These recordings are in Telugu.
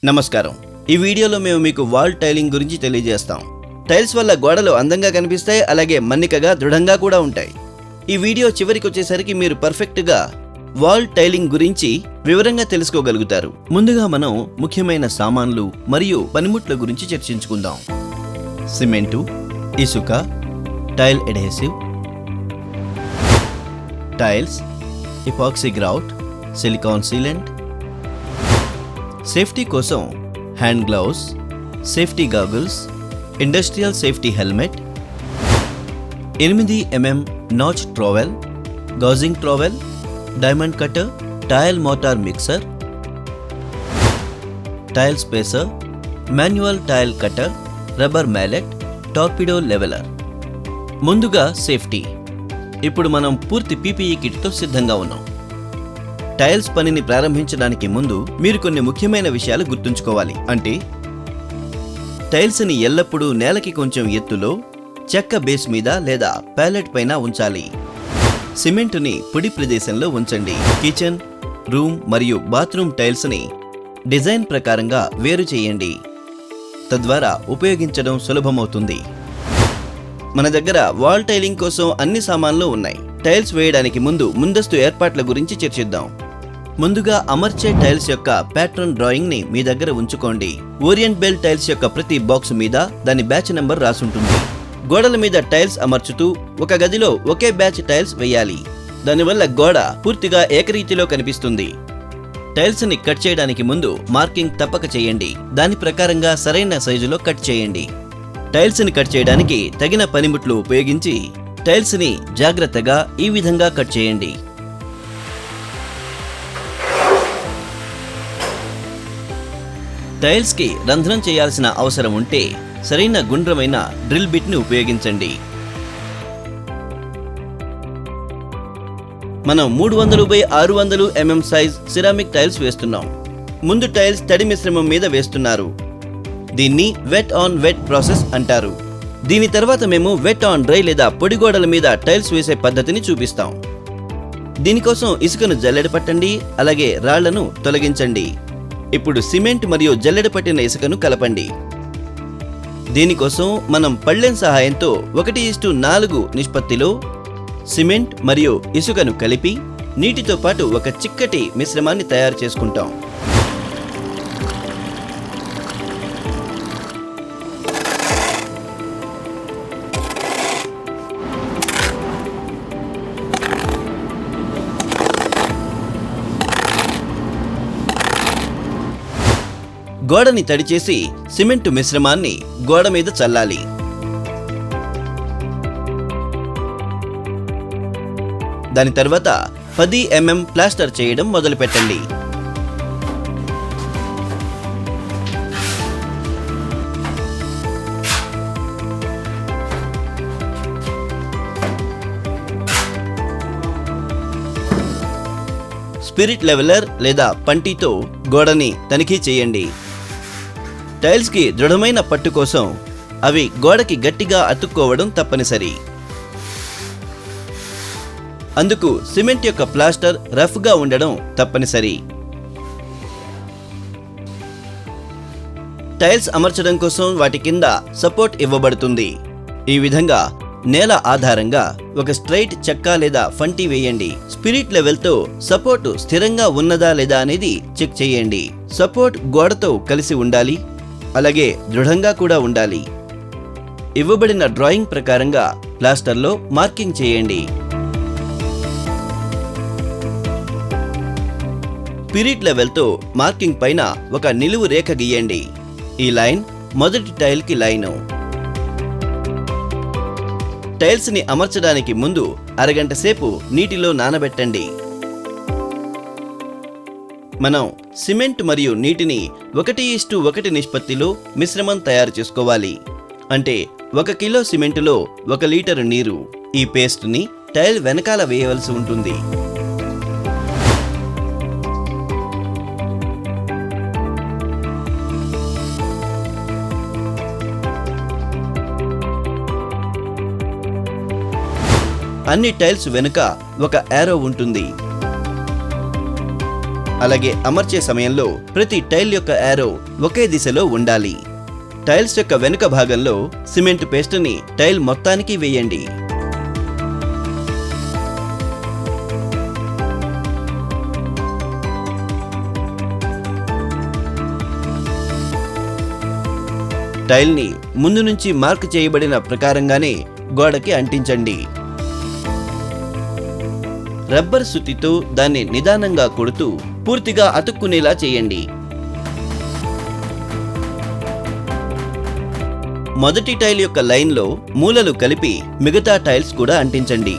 నమస్కారం. ఈ వీడియోలో మేము మీకు వాల్ టైలింగ్ గురించి తెలియజేస్తాం. టైల్స్ వల్ల గోడలు అందంగా కనిపిస్తాయి, అలాగే మన్నికగా దృఢంగా కూడా ఉంటాయి. ఈ వీడియో చివరికి వచ్చేసరికి మీరు పర్ఫెక్ట్గా వాల్ టైలింగ్ గురించి వివరంగా తెలుసుకోగలుగుతారు. ముందుగా మనం ముఖ్యమైన సామాన్లు మరియు పనిముట్ల గురించి చర్చించుకుందాం. సిమెంటు, ఇసుక, tile adhesive, tiles, epoxy grout, silicone sealant, safety కోసం hand gloves, safety goggles, industrial safety helmet, 8 mm notch trowel, gauging trowel, diamond cutter, tile motor mixer, tile spacer, manual tile cutter, rubber mallet, torpedo leveler. ముందుగా సేఫ్టీ. ఇప్పుడు మనం పూర్తి పీపీఈ కిట్తో సిద్ధంగా ఉన్నాం. టైల్స్ పనిని ప్రారంభించడానికి ముందు మీరు కొన్ని ముఖ్యమైన విషయాలు గుర్తుంచుకోవాలి. అంటే టైల్స్ని ఎల్లప్పుడూ నేలకి కొంచెం ఎత్తులో చెక్క బేస్ మీద లేదా ప్యాలెట్ పైన ఉంచాలి. సిమెంటుని పొడి ప్రదేశంలో ఉంచండి. కిచెన్, రూమ్ మరియు బాత్రూమ్ టైల్స్ని డిజైన్ ప్రకారంగా వేరు చేయండి. తద్వారా ఉపయోగించడం సులభమవుతుంది. మన దగ్గర వాల్ టైలింగ్ కోసం అన్ని సామాన్లు ఉన్నాయి. టైల్స్ వేయడానికి ముందస్తు ఏర్పాట్ల గురించి చర్చిద్దాం. ముందుగా అమర్చే టైల్స్ యొక్క ప్యాటర్న్ డ్రాయింగ్ ని మీ దగ్గర ఉంచుకోండి. ఓరియంట్ బెల్ టైల్స్ యొక్క ప్రతి బాక్స్ మీద దాని బ్యాచ్ నెంబర్ రాసుంటుంది. గోడల మీద టైల్స్ అమర్చుతూ ఒక గదిలో ఒకే బ్యాచ్ టైల్స్ వేయాలి. దానివల్ల గోడ పూర్తిగా ఏకరీతిలో కనిపిస్తుంది. టైల్స్ ని కట్ చేయడానికి ముందు మార్కింగ్ తప్పక చేయండి. దాని ప్రకారంగా సరైన సైజులో కట్ చేయండి. టైల్స్ ని కట్ చేయడానికి తగిన పనిముట్లు ఉపయోగించి టైల్స్ ని జాగ్రత్తగా ఈ విధంగా కట్ చేయండి. టైల్స్ కి రంధ్రం చేయాల్సిన అవసరం ఉంటే సరైన గుండ్రమైన డ్రిల్ బిట్ ని ఉపయోగించండి. మనం 300x600 mm size ceramic tiles వేస్తున్నాం. ముందు టైల్స్ తడి మిశ్రమం మీద వేస్తున్నారు. దీన్ని వెట్ ఆన్ వెట్ ప్రాసెస్ అంటారు. దీని తర్వాత మేము వెట్ ఆన్ డ్రై లేదా పొడి గోడల మీద టైల్స్ వేసే పద్ధతిని చూపిస్తాం. దీనికోసం ఇసుకను జల్లెడ పట్టండి, అలాగే రాళ్లను తొలగించండి. ఇప్పుడు సిమెంట్ మరియు జల్లెడ పట్టిన ఇసుకను కలపండి. దీనికోసం మనం పళ్ళెం సహాయంతో 1:4 నిష్పత్తిలో సిమెంట్ మరియు ఇసుకను కలిపి నీటితో పాటు ఒక చిక్కటి మిశ్రమాన్ని తయారు చేసుకుంటాం. గోడని తడిచేసి సిమెంటు మిశ్రమాన్ని గోడ మీద చల్లాలి. దాని తర్వాత 10 mm ప్లాస్టర్ చేయడం మొదలుపెట్టండి. స్పిరిట్ లెవెలర్ లేదా పంటితో గోడని తనిఖీ చేయండి. టైల్స్ కి దృఢమైన పట్టు కోసం అవి గోడకి గట్టిగా అతుక్కోవడం తప్పనిసరి. అందుకు సిమెంట్ యొక్క ప్లాస్టర్ రఫ్ గా ఉండడం తప్పనిసరి. టైల్స్ అమర్చడం కోసం వాటి కింద సపోర్ట్ ఇవ్వబడుతుంది. ఈ విధంగా నేల ఆధారంగా ఒక స్ట్రైట్ చెక్క లేదా ఫంటి వేయండి. స్పిరిట్ లెవెల్తో సపోర్ట్ స్థిరంగా ఉన్నదా లేదా అనేది చెక్ చేయండి. సపోర్ట్ గోడతో కలిసి ఉండాలి, అలాగే దృఢంగా కూడా ఉండాలి. ఇవ్వబడిన డ్రాయింగ్ ప్రకారంగా ప్లాస్టర్లో మార్కింగ్ చేయండి. స్పిరిట్ లెవెల్తో మార్కింగ్ పైన ఒక నిలువు రేఖ గీయండి. ఈ లైన్ మొదటి టైల్ కి లైను. టైల్స్ ని అమర్చడానికి ముందు అరగంట సేపు నీటిలో నానబెట్టండి. మనం సిమెంట్ మరియు నీటిని 1:1 నిష్పత్తిలో మిశ్రమం తయారు చేసుకోవాలి. అంటే 1 కిలో సిమెంటులో 1 లీటరు నీరు. ఈ పేస్ట్ ని టైల్ వెనకాల వేయవలసి ఉంటుంది. అన్ని టైల్స్ వెనుక ఒక యారో ఉంటుంది. అలాగే అమర్చే సమయంలో ప్రతి టైల్ యొక్క యారో ఒకే దిశలో ఉండాలి. టైల్స్ యొక్క వెనుక భాగంలో సిమెంట్ పేస్ట్ని టైల్ మొత్తానికి వేయండి. టైల్ని ముందు నుంచి మార్క్ చేయబడిన ప్రకారంగానే గోడకి అంటించండి. రబ్బర్ సుత్తితో దాన్ని నిదానంగా కొడుతూ పూర్తిగా అతుక్కునేలా చేయండి. మొదటి టైల్ యొక్క లైన్లో మూలలు కలిపి మిగతా టైల్స్ కూడా అంటించండి.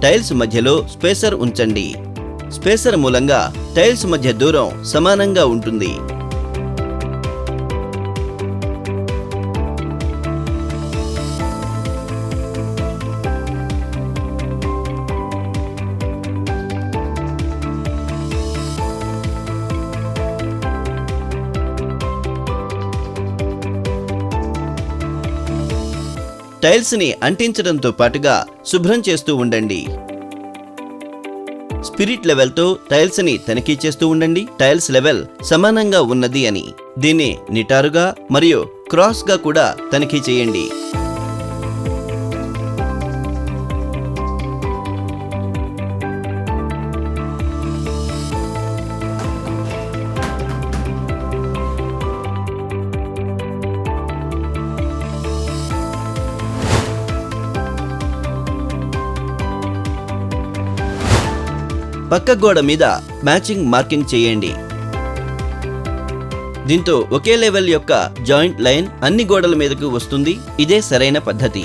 టైల్స్ మధ్యలో స్పేసర్ ఉంచండి. స్పేసర్ మూలంగా టైల్స్ మధ్య దూరం సమానంగా ఉంటుంది. టైల్స్ ని అంటించడంతో పాటుగా శుభ్రం చేస్తూ ఉండండి. స్పిరిట్ లెవెల్తో టైల్స్ ని తనిఖీ చేస్తూ ఉండండి. టైల్స్ లెవెల్ సమానంగా ఉన్నది అని. దీన్ని నిటారుగా మరియు క్రాస్ గా కూడా తనిఖీ చేయండి. పక్క గోడ మీద మ్యాచింగ్ మార్కింగ్ చేయండి. దీంతో ఒకే లెవెల్ యొక్క జాయింట్ లైన్ అన్ని గోడల మీదకు వస్తుంది. ఇదే సరైన పద్ధతి.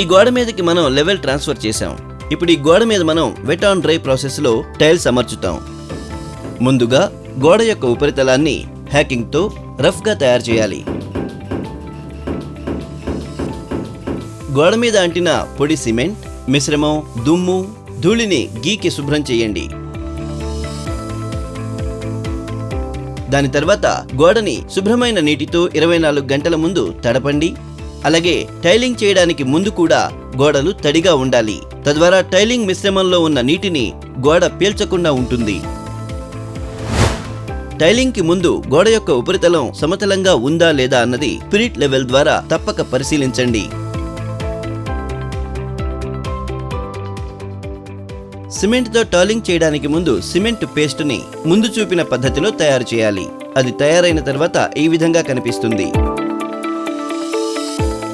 ఈ గోడ మీదకి మనం లెవెల్ ట్రాన్స్ఫర్ చేసాం. ఇప్పుడు ఈ గోడ మీద మనం వెట్ ఆన్ డ్రై ప్రాసెస్ లో టైల్స్ అమర్చుతాం. ముందుగా గోడ యొక్క ఉపరితలాన్ని హ్యాకింగ్ తో రఫ్ గా తయారు చేయాలి. గోడ మీద అంటిన పొడి సిమెంట్ మిశ్రమం, దుమ్ము, ధూళిని గీకి శుభ్రం చేయండి. దాని తర్వాత గోడని శుభ్రమైన నీటితో 24 గంటల ముందు తడపండి. అలాగే టైలింగ్ చేయడానికి ముందు కూడా గోడలు తడిగా ఉండాలి. తద్వారా టైలింగ్ మిశ్రమంలో ఉన్న నీటిని గోడ పీల్చకుండా ఉంటుంది. టైలింగ్ కి ముందు గోడ యొక్క ఉపరితలం సమతలంగా ఉందా లేదా అన్నది స్పిరిట్ లెవెల్ ద్వారా తప్పక పరిశీలించండి. సిమెంట్తో టాలింగ్ చేయడానికి ముందు సిమెంట్ పేస్ట్ని ముందు చూపిన పద్ధతిలో తయారు చేయాలి. అది తయారైన తర్వాత ఈ విధంగా కనిపిస్తుంది.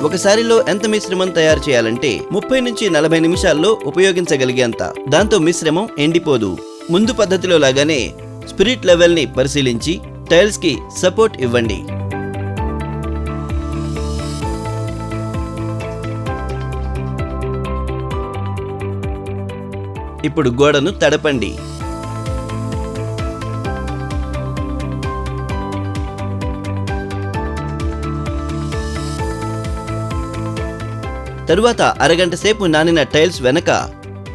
ఒకసారిలో ఎంత మిశ్రమం తయారు చేయాలంటే 30 నుంచి 40 నిమిషాల్లో ఉపయోగించగలిగేంత. దాంతో మిశ్రమం ఎండిపోదు. ముందు పద్ధతిలో లాగానే స్పిరిట్ లెవెల్ని పరిశీలించి టైల్స్కి సపోర్ట్ ఇవ్వండి. ఇప్పుడు గోడను తడపండి. తరువాత అరగంట సేపు నానిన టైల్స్ వెనక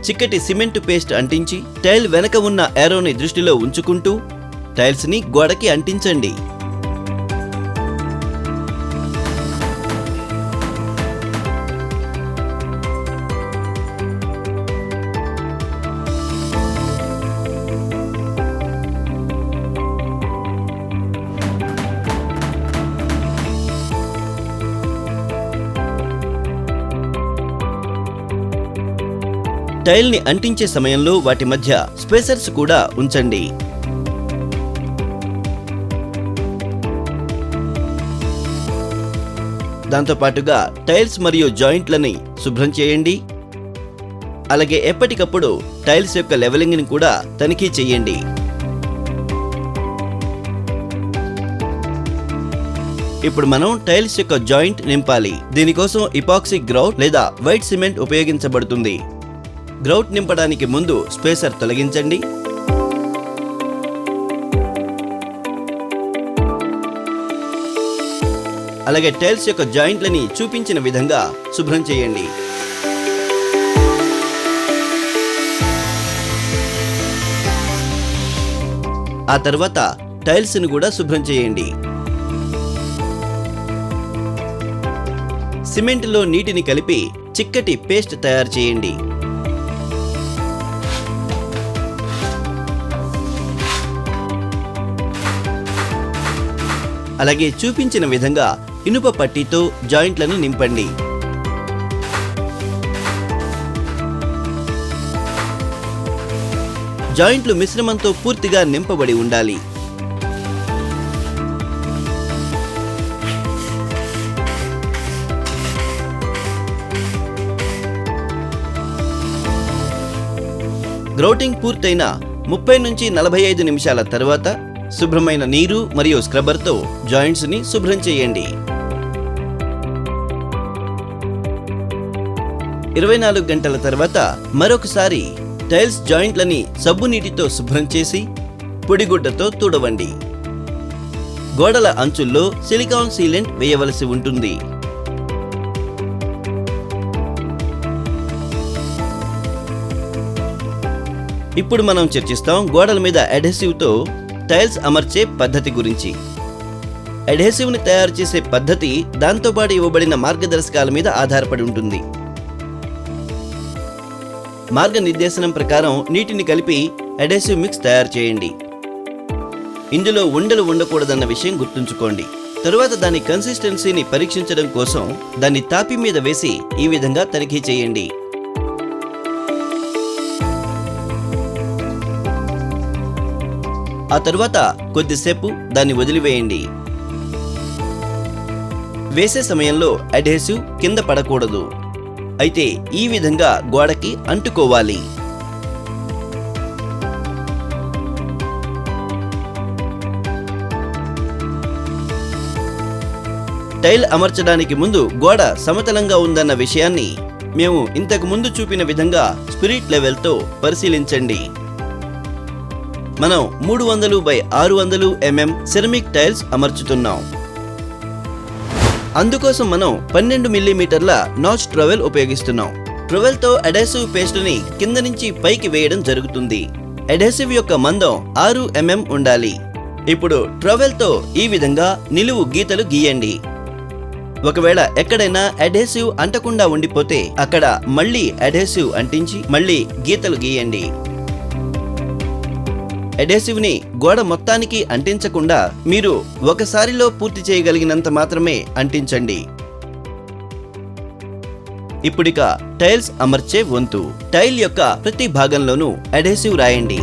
చిక్కటి సిమెంట్ పేస్ట్ అంటించి టైల్ వెనక ఉన్న ఏరోని దృష్టిలో ఉంచుకుంటూ టైల్స్ ని గోడకి అంటించండి. టైల్ ని అంటించే సమయంలో వాటి మధ్య స్పేసర్స్ కూడా ఉంచండి. దాంతో పాటుగా టైల్స్ మరియు జాయింట్లని శుభ్రం చేయండి. అలాగే ఎప్పటికప్పుడు టైల్స్ యొక్క లెవెలింగ్ ని కూడా తనిఖీ చేయండి. ఇప్పుడు మనం టైల్స్ యొక్క జాయింట్ నింపాలి. దీనికోసం ఇపాక్సీ గ్రౌట్ లేదా వైట్ సిమెంట్ ఉపయోగించబడుతుంది. గ్రౌట్ నింపడానికి ముందు స్పేసర్ తొలగించండి. అలాగే టైల్స్ యొక్క జాయింట్లని చూపించిన విధంగా శుభ్రం చేయండి. ఆ తర్వాత టైల్స్ ని కూడా శుభ్రం చేయండి. సిమెంట్లో నీటిని కలిపి చిక్కటి పేస్ట్ తయారు చేయండి. అలాగే చూపించిన విధంగా ఇనుప పట్టీతో జాయింట్లను నింపండి. జాయింట్లు మిశ్రమంతో పూర్తిగా నింపబడి ఉండాలి. గ్రౌటింగ్ పూర్తయిన 30 నుంచి 45 నిమిషాల తర్వాత శుభ్రమైన నీరు మరియు స్క్రబ్బర్తో జాయింట్స్ ని శుభ్రం చేయండి. 24 గంటల తర్వాత మరొకసారి టైల్స్ జాయింట్లని సబ్బు నీటితో శుభ్రం చేసి పొడిగుడ్డతో తుడవండి. గోడల అంచుల్లో సిలికాన్ సీలెంట్ వేయవలసి ఉంటుంది. ఇప్పుడు మనం చర్చిస్తాం గోడల మీద అడ్హెసివ్తో టైల్స్ అమర్చే పద్ధతి గురించి. అడ్హెసివ్ని తయారు చేసే పద్ధతి దాంతోపాటు ఇవ్వబడిన మార్గదర్శకాల మీద ఆధారపడి ఉంటుంది. మార్గనిర్దేశనం ప్రకారం నీటిని కలిపి అడ్హెసివ్ మిక్స్ తయారు చేయండి. ఇందులో ఉండలు ఉండకూడదన్న విషయం గుర్తుంచుకోండి. తరువాత దాని కన్సిస్టెన్సీని పరీక్షించడం కోసం దాన్ని తాపి మీద వేసి ఈ విధంగా తనిఖీ చేయండి. ఆ తరువాత కొద్దిసేపు దాన్ని వదిలివేయండి. వేసే సమయంలో అడ్హెసివ్ కింద పడకూడదు. అయితే ఈ విధంగా గోడకి అంటుకోవాలి. టైల్ అమర్చడానికి ముందు గోడ సమతలంగా ఉందన్న విషయాన్ని మేము ఇంతకు ముందు చూపిన విధంగా స్పిరిట్ లెవెల్తో పరిశీలించండి. మనం 300 బై 600 mm సెరమిక్ టైల్స్ అమర్చుతున్నాం. అందుకోసం మనం 12 మిల్లీమీటర్ల నాచ్ ట్రవెల్ ఉపయోగిస్తున్నాం. ట్రవెల్తో అడ్హెసివ్ పేస్ట్ని కింద నుంచి పైకి వేయడం జరుగుతుంది. అడ్హెసివ్ యొక్క మందం 6 mm ఉండాలి. ఇప్పుడు ట్రవెల్తో ఈ విధంగా నిలువు గీతలు గీయండి. ఒకవేళ ఎక్కడైనా అడ్హెసివ్ అంటకుండా ఉండిపోతే అక్కడ మళ్ళీ అడ్హెసివ్ అంటించి మళ్ళీ గీతలు గీయండి. అడ్హెసివ్ ని గోడ మొత్తానికి అంటించకుండా మీరు ఒకసారిలో పూర్తి చేయగలిగినంత మాత్రమే అంటించండి. ఇప్పుడిక టైల్స్ అమర్చే వంతు. టైల్ యొక్క ప్రతి భాగంలోనూ అడ్హెసివ్ రాయండి.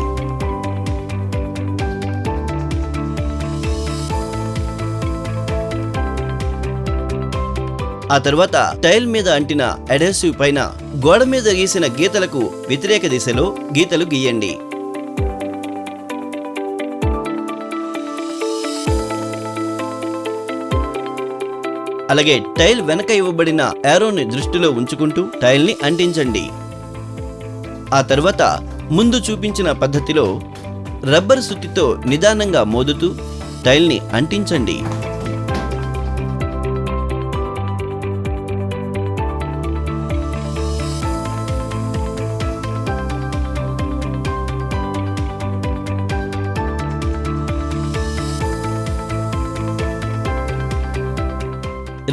ఆ తర్వాత టైల్ మీద అంటిన అడ్హెసివ్ పైన గోడ మీద గీసిన గీతలకు వ్యతిరేక దిశలో గీతలు గీయండి. అలాగే టైల్ వెనక ఇవ్వబడిన యారోని దృష్టిలో ఉంచుకుంటూ టైల్ ని అంటించండి. ఆ తర్వాత ముందు చూపించిన పద్ధతిలో రబ్బర్ సుత్తితో నిదానంగా మోదుతూ టైల్ ని అంటించండి.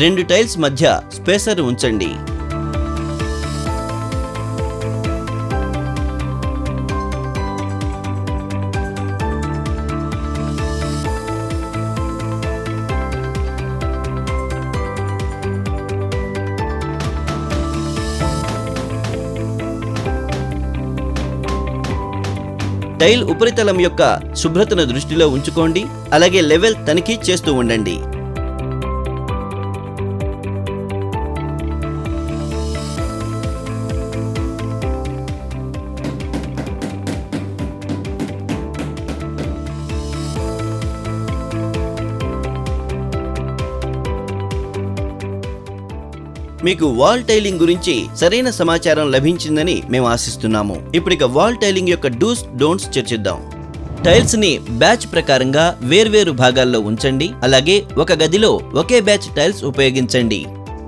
రెండు టైల్స్ మధ్య స్పేసర్ ఉంచండి. టైల్ ఉపరితలం యొక్క శుభ్రతను దృష్టిలో ఉంచుకోండి. అలాగే లెవెల్ తనిఖీ చేస్తూ ఉండండి. మీకు వాల్ టైలింగ్ గురించి సరైన సమాచారం లభించిందని మేము ఆశిస్తున్నాము. ఇప్పుడిక వాల్ టైలింగ్ యొక్క డూస్ డోంట్స్ చర్చిద్దాం. టైల్స్ ని బ్యాచ్ ప్రకారంగా వేర్వేరు భాగాల్లో ఉంచండి. అలాగే ఒక గదిలో ఒకే బ్యాచ్ టైల్స్ ఉపయోగించండి.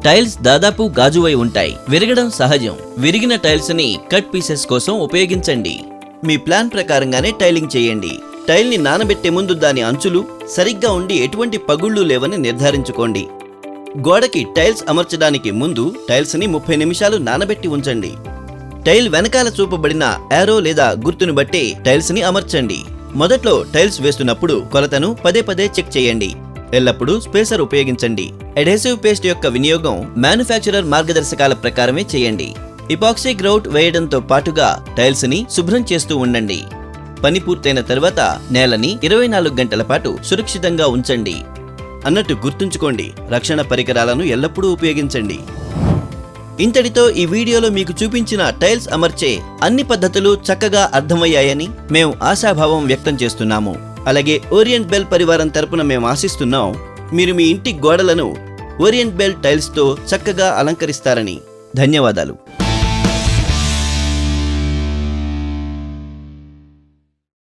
టైల్స్ దాదాపు గాజువై ఉంటాయి. విరగడం సహజం. విరిగిన టైల్స్ ని కట్ పీసెస్ కోసం ఉపయోగించండి. మీ ప్లాన్ ప్రకారంగానే టైలింగ్ చేయండి. టైల్ ని నానబెట్టే ముందు దాని అంచులు సరిగ్గా ఉండి ఎటువంటి పగుళ్లు లేవని నిర్ధారించుకోండి. గోడకి టైల్స్ అమర్చడానికి ముందు టైల్స్ ని 30 నిమిషాలు నానబెట్టి ఉంచండి. టైల్ వెనకాల చూపబడిన యారో లేదా గుర్తును బట్టి టైల్స్ ని అమర్చండి. మొదట్లో టైల్స్ వేస్తున్నప్పుడు కొలతను పదే పదే చెక్ చేయండి. ఎల్లప్పుడూ స్పేసర్ ఉపయోగించండి. అడెసివ్ పేస్ట్ యొక్క వినియోగం మ్యానుఫ్యాక్చరర్ మార్గదర్శకాల ప్రకారమే చేయండి. ఇపాక్సీ గ్రౌట్ వేయడంతో పాటుగా టైల్స్ ని శుభ్రం చేస్తూ ఉండండి. పని పూర్తయిన తర్వాత నేలని 24 గంటల పాటు సురక్షితంగా ఉంచండి. అన్నట్టు గుర్తుంచుకోండి, రక్షణ పరికరాలను ఎల్లప్పుడూ ఉపయోగించండి. ఇంతటితో ఈ వీడియోలో మీకు చూపించిన టైల్స్ అమర్చే అన్ని పద్ధతులు చక్కగా అర్థమయ్యాయని మేము ఆశాభావం వ్యక్తం చేస్తున్నాము. అలాగే ఓరియంట్ బెల్ పరివారం తరపున మేము ఆశిస్తున్నాం మీరు మీ ఇంటి గోడలను ఓరియంట్ బెల్ టైల్స్తో చక్కగా అలంకరిస్తారని. ధన్యవాదాలు.